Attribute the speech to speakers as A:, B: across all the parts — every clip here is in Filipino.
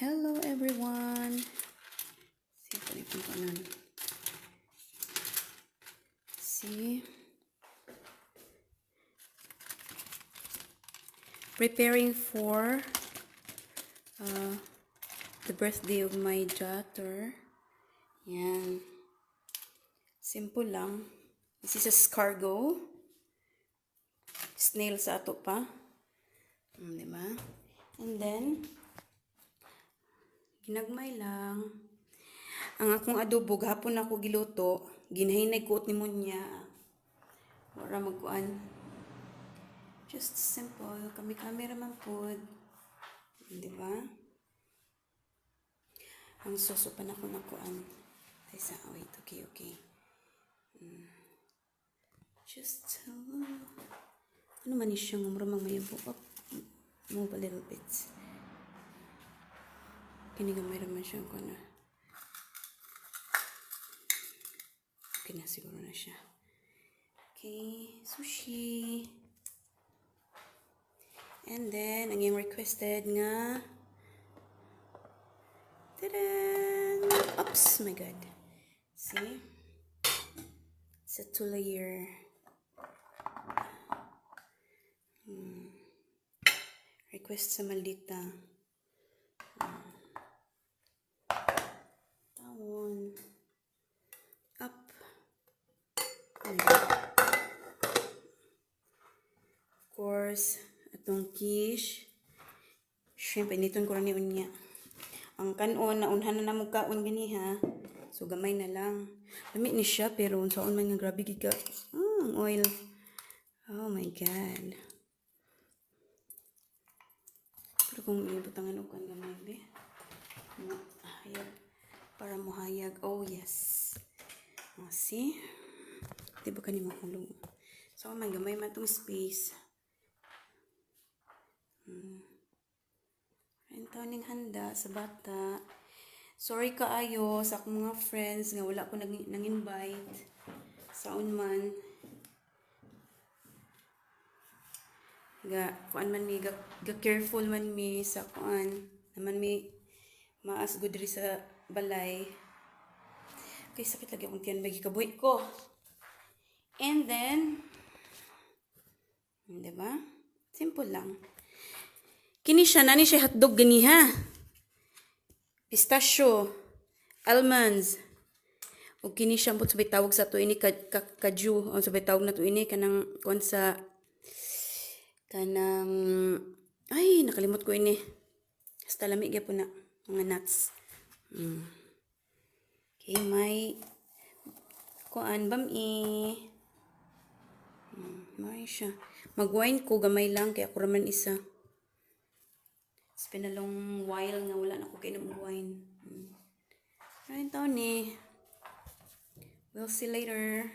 A: Hello everyone. See, see, preparing for the birthday of my daughter. Yan. Simple lang. This is a escargot. Snail sa ato pa. Diba? And then, ginagmay lang. Ang akong adobo, gahapon ako giluto. Ginahinay ko ni Munya. Wala magkuan. Just simple. Kami-kamera man po. Diba? Ang soso pa na ko nakuan. Wait, okay. Just, ano man siya nga maramang mayabo up. Move a little bit. Kinigamay naman siya ko na. Okay na, siguro na siya. Okay, sushi. And then, ang yung requested nga. Ta-da! Oops, my God. See? It's a 2-layer. Request sa Maldita. Tawon. Up. Of course, atong quiche. Shrimp, initon ko rin ni Unya. Ang kanon, naunhan na namog kaon gani ha. So, gamay na lang. Lamit ni siya, pero unsaon man nga grabe giga. Oil. Oh my God. Pero kung ibutangan o kan gamay, be. Hayag. Para mo hayag. Oh, yes. See? Di ba kanina mahulog? So, may gamay man itong space. Ayun ning handa sa bata. Sorry kaayo sa akong mga friends nga wala ko nang-invite. Saon man. Kuan man mi ga careful man mi sa kuan. Naman mi maas good ri sa balay. Okay, sakit lagi akong tiyan bagi kabuhi ko. And then, diba? Simple lang. Kini siya, nani siya hotdog gani ha. Pistachio, almonds. O kini siya po sabay tawag sa to ini kaju. O sabay tawag na to ini kanang kon sa kanang ay nakalimot ko ini. Hasta lamig ya po na mga nuts. Okay, may kuan bami. May siya. Mag-wine ko gamay lang kaya ako raman isa. It's been a long while nga wala na ako kainom wine. Ayun taon eh. We'll see later.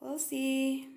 A: We'll see.